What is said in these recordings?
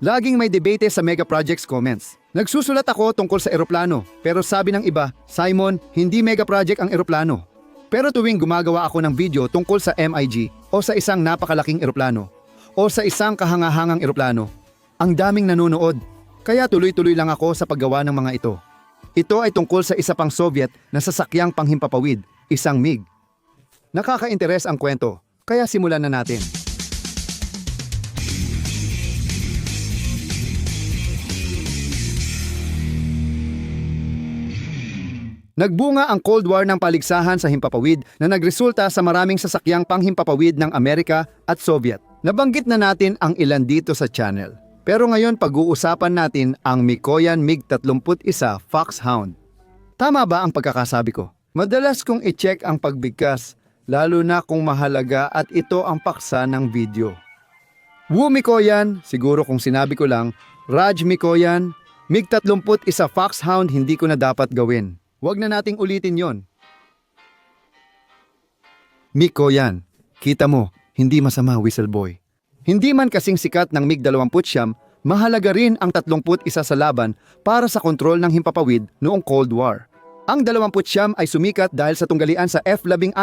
Laging may debate sa Mega Projects comments. Nagsusulat ako tungkol sa eroplano, pero sabi ng iba, Simon, hindi mega project ang eroplano. Pero tuwing gumagawa ako ng video tungkol sa MiG o sa isang napakalaking eroplano o sa isang kahangahangang eroplano, ang daming nanonood. Kaya tuloy-tuloy lang ako sa paggawa ng mga ito. Ito ay tungkol sa isa pang Soviet na sasakyang panghimpapawid, isang MiG. Nakaka-interes ang kwento, kaya simulan na natin. Nagbunga ang Cold War ng paligsahan sa himpapawid na nagresulta sa maraming sasakyang panghimpapawid ng Amerika at Soviet. Nabanggit na natin ang ilan dito sa channel. Pero ngayon pag-uusapan natin ang Mikoyan MiG-31 Foxhound. Tama ba ang pagkakasabi ko? Madalas kong i-check ang pagbigkas, lalo na kung mahalaga at ito ang paksa ng video. Wu Mikoyan, siguro kung sinabi ko lang, Raj Mikoyan, MiG-31 Foxhound hindi ko na dapat gawin. Huwag na nating ulitin yon. Mikoyan, kita mo, hindi masama whistleboy. Hindi man kasing sikat ng MiG-29, mahalaga rin ang 31 sa laban para sa kontrol ng himpapawid noong Cold War. Ang 29 ay sumikat dahil sa tunggalian sa F-16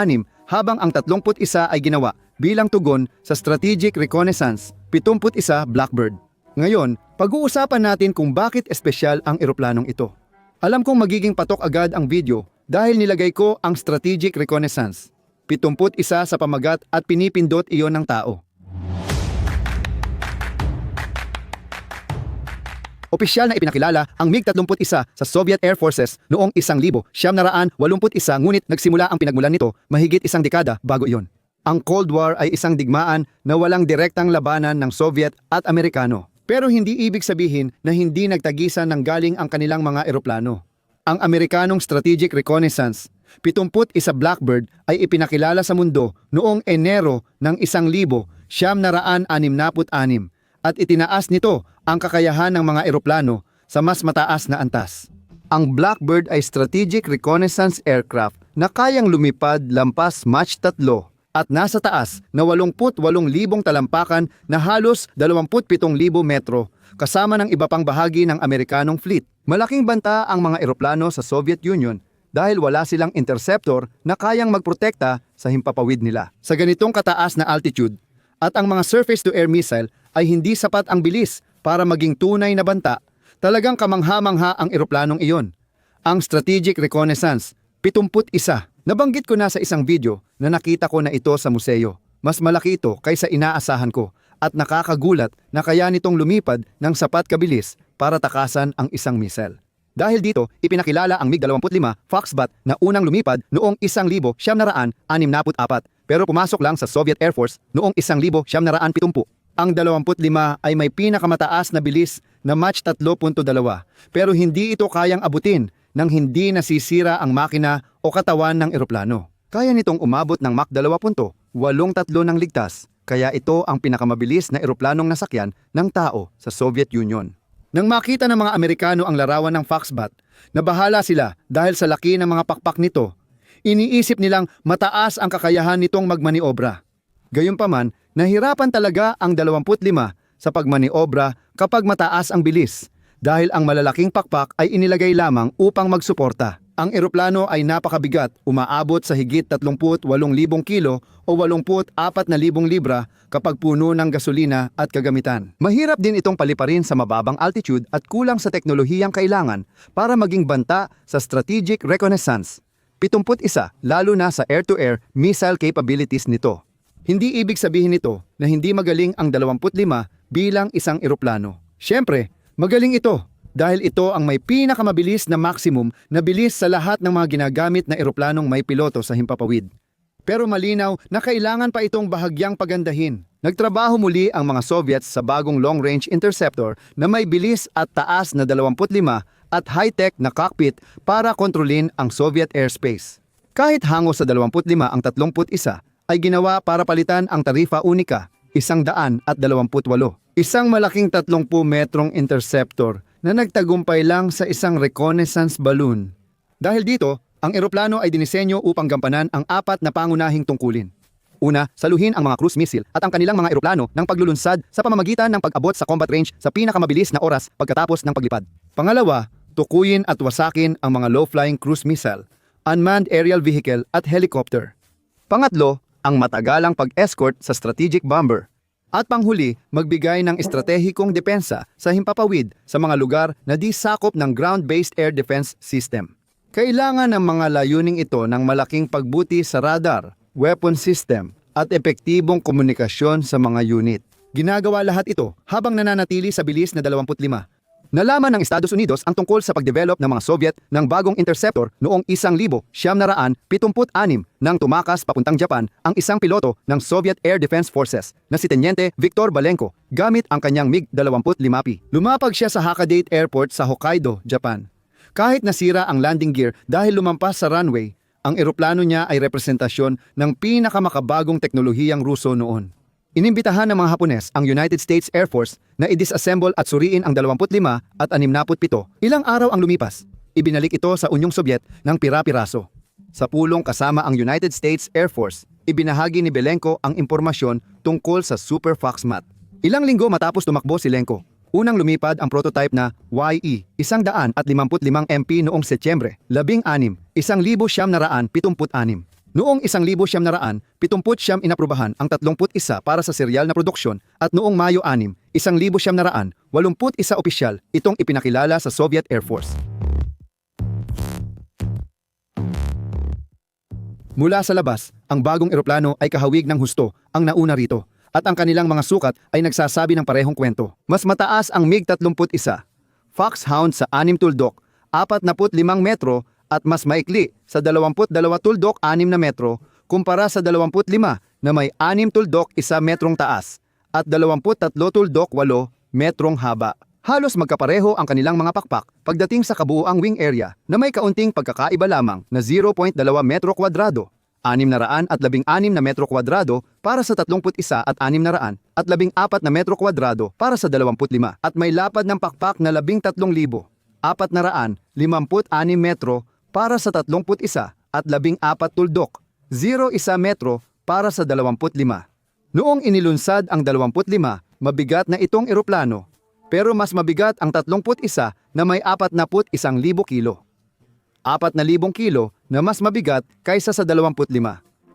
habang ang 31 ay ginawa bilang tugon sa Strategic Reconnaissance 71 Blackbird. Ngayon, pag-uusapan natin kung bakit espesyal ang eroplanong ito. Alam kong magiging patok agad ang video dahil nilagay ko ang Strategic Reconnaissance 71 sa pamagat at pinipindot iyon ng tao. Opisyal na ipinakilala ang MiG-31 sa Soviet Air Forces noong 1981 ngunit nagsimula ang pinagmulan nito mahigit isang dekada bago iyon. Ang Cold War ay isang digmaan na walang direktang labanan ng Soviet at Amerikano. Pero hindi ibig sabihin na hindi nagtagisan ng galing ang kanilang mga eroplano. Ang Amerikanong Strategic Reconnaissance 71 Blackbird ay ipinakilala sa mundo noong Enero ng 1966 at itinaas nito ang kakayahan ng mga eroplano sa mas mataas na antas. Ang Blackbird ay strategic reconnaissance aircraft na kayang lumipad lampas Mach 3 at nasa taas na 88,000 talampakan na halos 27,000 metro kasama ng iba pang bahagi ng Amerikanong fleet. Malaking banta ang mga eroplano sa Soviet Union dahil wala silang interceptor na kayang magprotekta sa himpapawid nila. Sa ganitong kataas na altitude at ang mga surface-to-air missile ay hindi sapat ang bilis para maging tunay na banta, talagang kamangha-mangha ang eroplanong iyon. Ang Strategic Reconnaissance 71. Nabanggit ko na sa isang video na nakita ko na ito sa museo. Mas malaki ito kaysa inaasahan ko at nakakagulat na kaya nitong lumipad ng sapat kabilis para takasan ang isang missile. Dahil dito, ipinakilala ang MiG-25 Foxbat na unang lumipad noong 1964 pero pumasok lang sa Soviet Air Force noong 1970. Ang 25 ay may pinakamataas na bilis na Mach 3.2 pero hindi ito kayang abutin nang hindi nasisira ang makina o katawan ng eroplano. Kaya nitong umabot ng Mach 2.83 ng ligtas, kaya ito ang pinakamabilis na eroplanong nasakyan ng tao sa Soviet Union. Nang makita ng mga Amerikano ang larawan ng Foxbat, nabahala sila dahil sa laki ng mga pakpak nito. Iniisip nilang mataas ang kakayahan nitong magmaniobra. Gayunpaman, nahirapan talaga ang 25 sa pagmaniobra kapag mataas ang bilis. Dahil ang malalaking pakpak ay inilagay lamang upang magsuporta. Ang eroplano ay napakabigat, umaabot sa higit 38,000 kilo o 84,000 libra kapag puno ng gasolina at kagamitan. Mahirap din itong paliparin sa mababang altitude at kulang sa teknolohiyang kailangan para maging banta sa Strategic Reconnaissance 71 lalo na sa air-to-air missile capabilities nito. Hindi ibig sabihin nito na hindi magaling ang 25 bilang isang eroplano. Siyempre, magaling ito dahil ito ang may pinakamabilis na maximum na bilis sa lahat ng mga ginagamit na eroplanong may piloto sa himpapawid. Pero malinaw na kailangan pa itong bahagyang pagandahin. Nagtrabaho muli ang mga Soviets sa bagong long-range interceptor na may bilis at taas na 25 at high-tech na cockpit para kontrolin ang Soviet airspace. Kahit hango sa 25 ang 31 ay ginawa para palitan ang tarifa unika, 128. Isang malaking 30 metrong interceptor na nagtagumpay lang sa isang reconnaissance balloon. Dahil dito, ang eroplano ay dinisenyo upang gampanan ang 4 na pangunahing tungkulin. Una, saluhin ang mga cruise missile at ang kanilang mga eroplano ng paglulunsad sa pamamagitan ng pag-abot sa combat range sa pinakamabilis na oras pagkatapos ng paglipad. Pangalawa, tukuyin at wasakin ang mga low-flying cruise missile, unmanned aerial vehicle at helicopter. Pangatlo, ang matagalang pag-escort sa strategic bomber. At panghuli, magbigay ng estratehikong depensa sa himpapawid sa mga lugar na di sakop ng ground-based air defense system. Kailangan ng mga layuning ito ng malaking pagbuti sa radar, weapon system, at epektibong komunikasyon sa mga unit. Ginagawa lahat ito habang nananatili sa bilis na 25. Nalaman ng Estados Unidos ang tungkol sa pagdevelop ng mga Soviet ng bagong interceptor noong 1976 nang tumakas papuntang Japan ang isang piloto ng Soviet Air Defense Forces na si Teniente Viktor Balenko gamit ang kanyang MiG-25P. Lumapag siya sa Hakadate Airport sa Hokkaido, Japan. Kahit nasira ang landing gear dahil lumampas sa runway, ang eroplano niya ay representasyon ng pinakamakabagong teknolohiyang Ruso noon. Inimbitahan ng mga Hapones ang United States Air Force na i-disassemble at suriin ang 25 at 67. Ilang araw ang lumipas, ibinalik ito sa Unyong Sobyet ng pira-piraso. Sa pulong kasama ang United States Air Force, ibinahagi ni Belenko ang impormasyon tungkol sa Super Foxmat. Ilang linggo matapos tumakbo si Lenko, unang lumipad ang prototype na YE-155 MP noong Setyembre 16, 1976. Noong 1979 inaprubahan ang 31 para sa serial na produksyon at noong Mayo 6, 1981 opisyal itong ipinakilala sa Soviet Air Force. Mula sa labas, ang bagong eroplano ay kahawig ng husto ang nauna rito. At ang kanilang mga sukat ay nagsasabi ng parehong kwento. Mas mataas ang MiG-31, Foxhound sa 6 tuldok, 45 metro at mas maikli sa 22 tuldok 6 na metro kumpara sa 25 na may 6 tuldok 1 metrong taas at 23 tuldok 8 metrong haba. Halos magkapareho ang kanilang mga pakpak pagdating sa kabuuang wing area na may kaunting pagkakaiba lamang na 0.2 metro kwadrado. 616 na metro kwadrado para sa 31 at 600 at 14 na metro kwadrado para sa 25 at may lapad ng pakpak na 13,456 metro para sa 31 at 14 tuldok, 0.1 metro para sa 25. Noong inilunsad ang 25, mabigat na itong eroplano, pero mas mabigat ang 31 na may 41,000 kilo. 4,000 kilo na mas mabigat kaysa sa 25.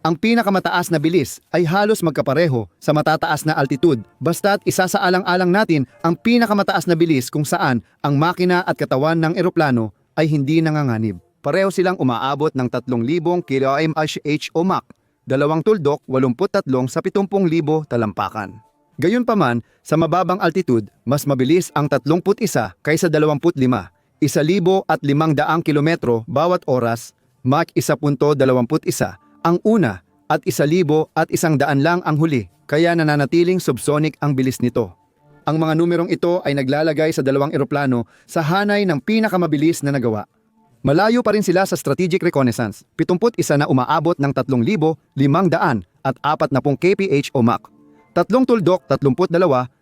Ang pinakamataas na bilis ay halos magkapareho sa matataas na altitude basta't isasaalang-alang natin ang pinakamataas na bilis kung saan ang makina at katawan ng eroplano ay hindi nanganganib. Pareho silang umaabot ng 3,000 km/h o Mach, 2 tuldok 83 sa 70,000 talampakan. Gayunpaman, sa mababang altitude, mas mabilis ang 31 kaysa 25. 1,500 kilometro bawat oras, Mach 1.21 ang una at 1,100 lang ang huli, kaya nananatiling subsonic ang bilis nito. Ang mga numerong ito ay naglalagay sa dalawang eroplano sa hanay ng pinakamabilis na nagawa. Malayo pa rin sila sa strategic reconnaissance, 71 na umaabot ng 3,500 at 40 kph o Mach. 3 tuldok 32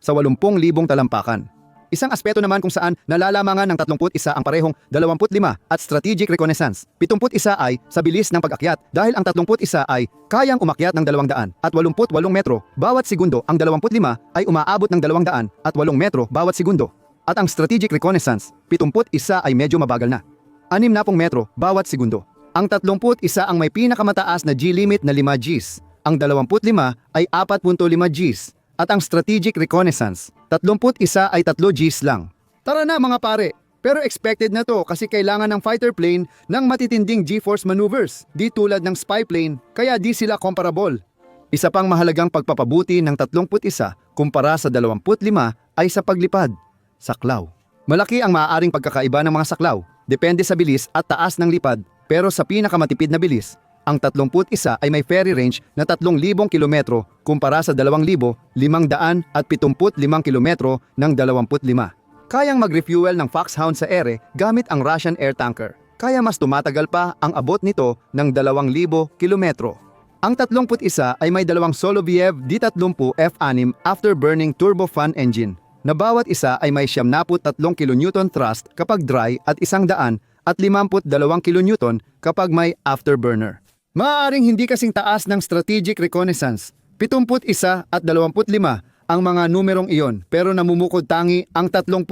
sa 80,000 talampakan. Isang aspeto naman kung saan nalalamangan ng 31 ang parehong 25 at strategic reconnaissance. 71 ay sa bilis ng pag-akyat dahil ang 31 ay kayang umakyat ng 200 at 88 metro bawat segundo. Ang 25 ay umaabot ng 200 at 8 metro bawat segundo. At ang strategic reconnaissance, 71 ay medyo mabagal na. 60 metro bawat segundo. Ang 31 ang may pinakamataas na G-limit na 5 Gs. Ang 25 ay 4.5 Gs. At ang strategic reconnaissance, 31 ay 3 Gs lang. Tara na mga pare, pero expected na to kasi kailangan ng fighter plane ng matitinding G-force maneuvers, di tulad ng spy plane, kaya di sila comparable. Isa pang mahalagang pagpapabuti ng 31 kumpara sa 25 ay sa paglipad, saklaw. Malaki ang maaaring pagkakaiba ng mga saklaw, depende sa bilis at taas ng lipad, pero sa pinakamatipid na bilis, ang 31 ay may ferry range na 3,000 kilometro kumpara sa 2,575 kilometro ng 25. Kayang mag-refuel ng Foxhound sa ere gamit ang Russian air tanker. Kaya mas tumatagal pa ang abot nito ng 2,000 kilometro. Ang 31 ay may dalawang Soloviev D-30 F6 afterburning turbofan engine na bawat isa ay may 73 kN thrust kapag dry at 100 at 52 kN kapag may afterburner. Maaaring hindi kasing taas ng strategic reconnaissance. 71 at 25 ang mga numerong iyon, pero namumukod tangi ang 31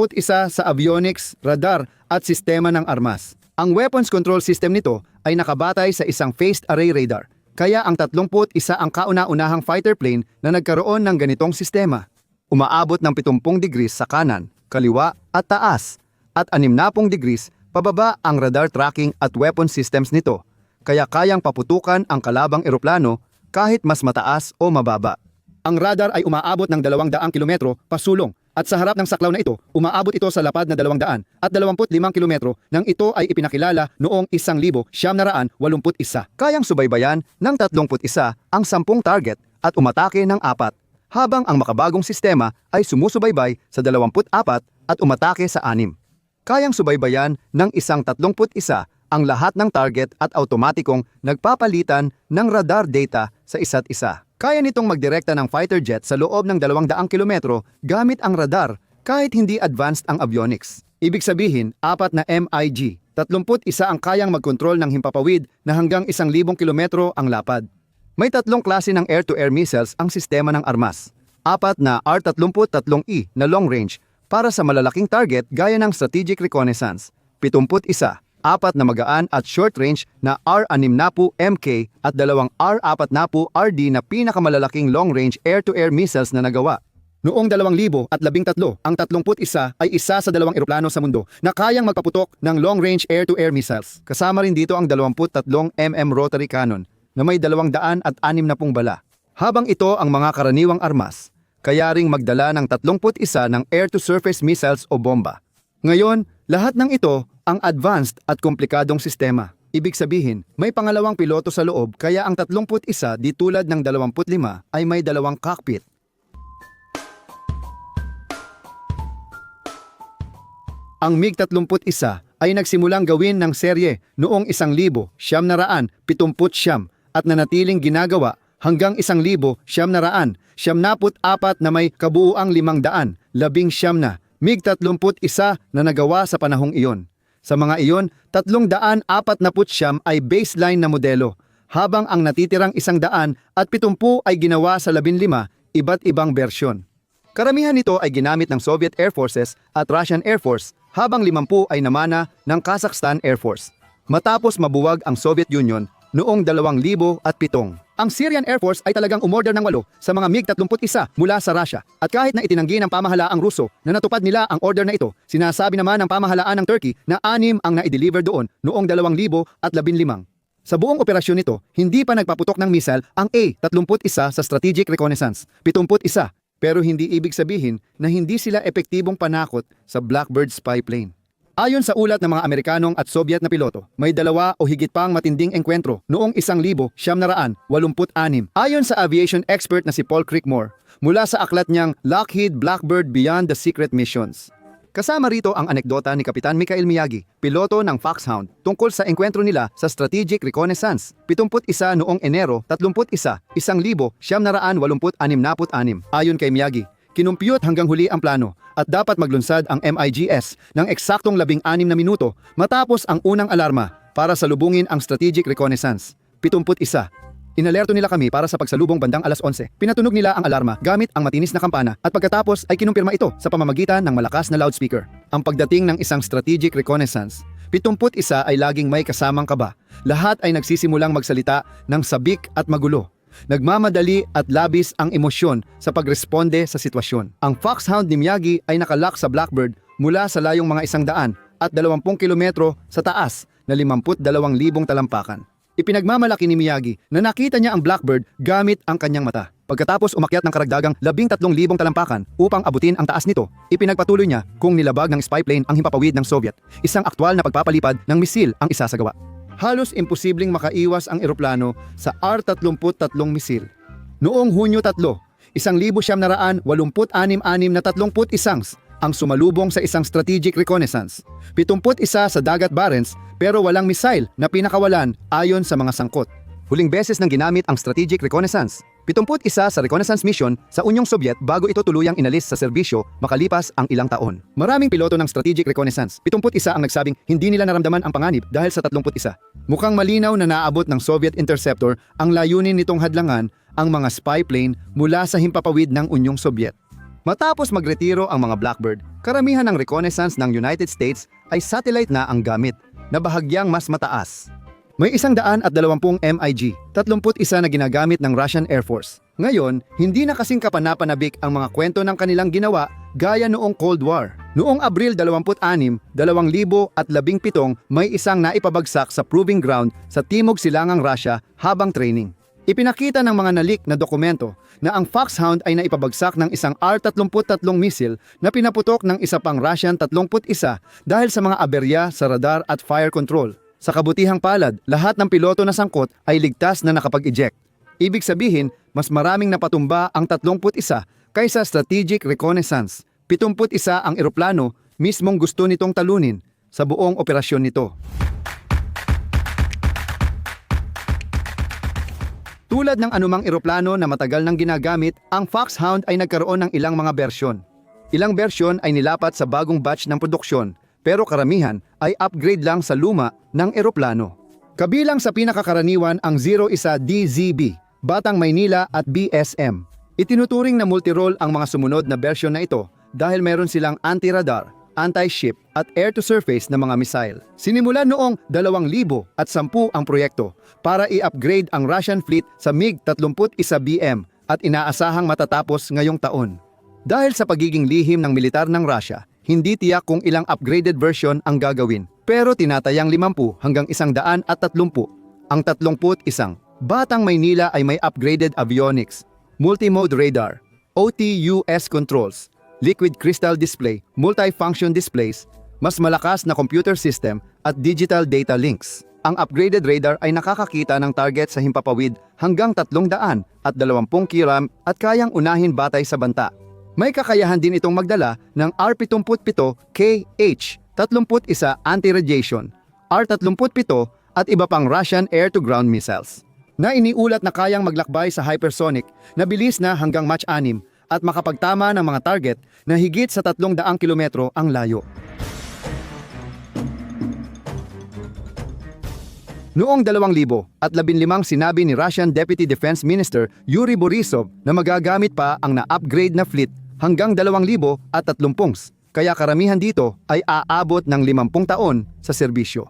sa avionics, radar at sistema ng armas. Ang weapons control system nito ay nakabatay sa isang phased array radar. Kaya ang 31 ang kauna-unahang fighter plane na nagkaroon ng ganitong sistema. Umaabot ng 70 degrees sa kanan, kaliwa at taas, at 60 degrees pababa ang radar tracking at weapon systems nito. Kaya kayang paputukan ang kalabang eroplano kahit mas mataas o mababa. Ang radar ay umaabot ng 200 kilometro pasulong at sa harap ng saklaw na ito, umaabot ito sa lapad na 200 at 25 kilometro nang ito ay ipinakilala noong 1981. Kayang subaybayan ng 31 ang 10 target at umatake ng 4, habang ang makabagong sistema ay sumusubaybay sa 24 at umatake sa 6. Kayang subaybayan ng isang 31 ang lahat ng target at automatikong nagpapalitan ng radar data sa isa't isa. Kaya nitong magdirekta ng fighter jet sa loob ng 200 kilometro gamit ang radar kahit hindi advanced ang avionics. Ibig sabihin, 4 na MiG. 31 ang kayang magkontrol ng himpapawid na hanggang 1,000 kilometro ang lapad. May 3 klase ng air-to-air missiles ang sistema ng armas. 4 na R-33E na long range para sa malalaking target gaya ng strategic reconnaissance. 71 4 na magaan at short range na R-60MK at 2 R-40RD na pinakamalalaking long-range air-to-air missiles na nagawa. Noong 2013, ang 31 ay isa sa 2 eroplano sa mundo na kayang magpaputok ng long-range air-to-air missiles. Kasama rin dito ang 23mm rotary cannon na may 260 bala. Habang ito ang mga karaniwang armas, kaya ring magdala ng 31 ng air-to-surface missiles o bomba. Ngayon, lahat ng ito ang advanced at komplikadong sistema. Ibig sabihin, may pangalawang piloto sa loob kaya ang 31 di tulad ng 25 ay may 2 cockpit. Ang MiG-31 ay nagsimulang gawin ng serye noong 1979 at nanatiling ginagawa hanggang 1994 na may kabuuang 500, 19 na MiG-31 na nagawa sa panahong iyon. Sa mga iyon, 349 ay baseline na modelo, habang ang natitirang 170 ay ginawa sa 15 iba't ibang bersyon. Karamihan nito ay ginamit ng Soviet Air Forces at Russian Air Force, habang 50 ay namana ng Kazakhstan Air Force. Matapos mabuwag ang Soviet Union noong 2007, ang Syrian Air Force ay talagang umorder ng 8 sa mga MiG-31 mula sa Russia. At kahit na itinanggi ng pamahalaang Ruso na natupad nila ang order na ito, sinasabi naman ng pamahalaan ng Turkey na 6 ang na-deliver doon noong 2015. Sa buong operasyon nito, hindi pa nagpaputok ng missile ang A-31 sa strategic reconnaissance, 71. Pero hindi ibig sabihin na hindi sila epektibong panakot sa Blackbird spy plane. Ayon sa ulat ng mga Amerikanong at Soviet na piloto, may 2 o higit pang matinding engkwentro noong 1986. Ayon sa aviation expert na si Paul Crickmore, mula sa aklat niyang Lockheed Blackbird Beyond the Secret Missions. Kasama rito ang anekdota ni Kapitan Mikhail Miyagi, piloto ng Foxhound, tungkol sa engkwentro nila sa Strategic Reconnaissance, 71 noong Enero 31, 1986. Ayon kay Miyagi, kinumpyut hanggang huli ang plano at dapat maglunsad ang MiGs ng eksaktong 16 na minuto matapos ang unang alarma para salubungin ang Strategic Reconnaissance, 71. Inalerto nila kami para sa pagsalubong bandang alas 11. Pinatunog nila ang alarma gamit ang matinis na kampana at pagkatapos ay kinumpirma ito sa pamamagitan ng malakas na loudspeaker. Ang pagdating ng isang strategic reconnaissance, 71 ay laging may kasamang kaba. Lahat ay nagsisimulang magsalita ng sabik at magulo. Nagmamadali at labis ang emosyon sa pagresponde sa sitwasyon. Ang Foxhound ni Miyagi ay nakalock sa Blackbird mula sa layong mga 100 at 20 kilometro sa taas na 52,000 talampakan. Ipinagmamalaki ni Miyagi na nakita niya ang Blackbird gamit ang kanyang mata. Pagkatapos umakyat ng karagdagang 13,000 talampakan upang abutin ang taas nito, ipinagpatuloy niya kung nilabag ng spy plane ang himpapawid ng Soviet. Isang aktwal na pagpapalipad ng misil ang isasagawa. Halos imposibleng makaiwas ang eroplano sa R-33 misil. Noong Hunyo 3, 1986 na 31 ang sumalubong sa isang strategic reconnaissance. 71 sa dagat Barents pero walang missile na pinakawalan ayon sa mga sangkot. Huling beses nang ginamit ang strategic reconnaissance, 71 sa reconnaissance mission sa Unyong Sobyet bago ito tuluyang inalis sa serbisyo makalipas ang ilang taon. Maraming piloto ng strategic reconnaissance, 71 ang nagsabing hindi nila naramdaman ang panganib dahil sa 31. Mukhang malinaw na naabot ng Soviet interceptor ang layunin nitong hadlangan ang mga spy plane mula sa himpapawid ng Unyong Sobyet. Matapos magretiro ang mga Blackbird, karamihan ng reconnaissance ng United States ay satellite na ang gamit, na bahagyang mas mataas. May 120 MiG, 31 na ginagamit ng Russian Air Force. Ngayon, hindi na kasing kapanapanabik ang mga kwento ng kanilang ginawa gaya noong Cold War. Noong Abril 26, 2017 may isang naipabagsak sa proving ground sa Timog Silangang Russia habang training. Ipinakita ng mga nalik na dokumento na ang Foxhound ay naipabagsak ng isang R-33 missile na pinaputok ng isa pang Russian 31 dahil sa mga aberya sa radar at fire control. Sa kabutihang palad, lahat ng piloto na sangkot ay ligtas na nakapag-eject. Ibig sabihin, mas maraming napatumba ang 31 kaysa strategic reconnaissance. 71 ang eroplano mismong gusto nitong talunin sa buong operasyon nito. Tulad ng anumang eroplano na matagal nang ginagamit, ang Foxhound ay nagkaroon ng ilang mga bersyon. Ilang bersyon ay nilapat sa bagong batch ng produksyon, pero karamihan ay upgrade lang sa luma ng eroplano. Kabilang sa pinakakaraniwan ang 01DZB, Batang Maynila at BSM. Itinuturing na multirole ang mga sumunod na bersyon na ito dahil meron silang anti-radar, anti-ship at air-to-surface na mga missile. Sinimulan noong 2010 ang proyekto para i-upgrade ang Russian fleet sa MiG-31BM at inaasahang matatapos ngayong taon. Dahil sa pagiging lihim ng militar ng Russia, hindi tiyak kung ilang upgraded version ang gagawin, pero tinatayang 50 hanggang 130. Ang 31 Batang Maynila ay may upgraded avionics, multimode radar, OTUS controls, liquid crystal display, multifunction displays, mas malakas na computer system at digital data links. Ang upgraded radar ay nakakakita ng target sa himpapawid hanggang 320 km at kayang unahin batay sa banta. May kakayahan din itong magdala ng R-77KH, 31 anti-radiation, R-37 at iba pang Russian air-to-ground missiles, na iniulat na kayang maglakbay sa hypersonic na bilis na hanggang Mach 6 at makapagtama ng mga target na higit sa 300 kilometro ang layo. Noong 2015 sinabi ni Russian Deputy Defense Minister Yuri Borisov na magagamit pa ang na-upgrade na fleet hanggang 2030, kaya karamihan dito ay aabot ng 50 taon sa serbisyo.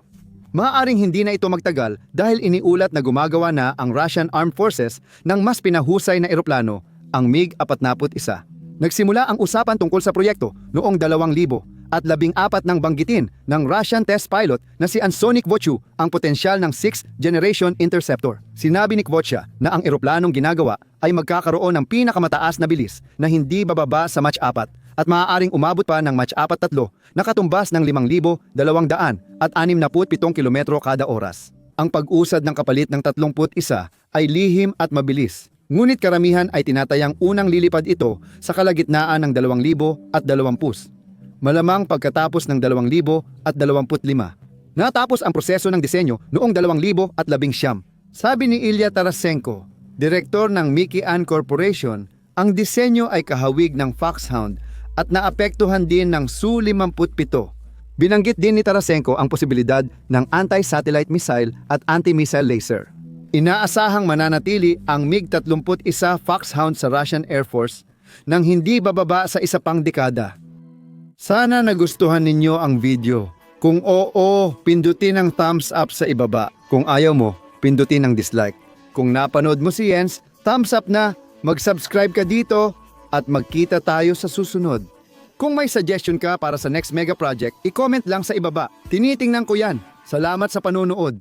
Maaaring hindi na ito magtagal dahil iniulat na gumagawa na ang Russian Armed Forces ng mas pinahusay na eroplano, ang MiG-41. Nagsimula ang usapan tungkol sa proyekto noong 2014 nang banggitin ng Russian test pilot na si Anson Kvochu ang potensyal ng 6th generation interceptor. Sinabi ni Kvocha na ang eroplanong ginagawa ay magkakaroon ng pinakamataas na bilis na hindi bababa sa Mach 4 at maaaring umabot pa ng Mach 4.3 na katumbas ng 5,267 kilometro kada oras. Ang pag-usad ng kapalit ng 31 ay lihim at mabilis. Ngunit karamihan ay tinatayang unang lilipad ito sa kalagitnaan ng 2020. Malamang pagkatapos ng 2025. Natapos ang proseso ng disenyo noong 2019. Sabi ni Ilya Tarasenko, direktor ng Mikian Corporation, ang disenyo ay kahawig ng Foxhound at naapektuhan din ng Su-57. Binanggit din ni Tarasenko ang posibilidad ng anti-satellite missile at anti-missile laser. Inaasahang mananatili ang MiG-31 Foxhound sa Russian Air Force nang hindi bababa sa isa pang dekada. Sana nagustuhan ninyo ang video. Kung oo, pindutin ang thumbs up sa ibaba. Kung ayaw mo, pindutin ang dislike. Kung napanood mo si Jens, thumbs up na, mag-subscribe ka dito at magkita tayo sa susunod. Kung may suggestion ka para sa next mega project, i-comment lang sa ibaba. Tinitingnan ko yan. Salamat sa panonood.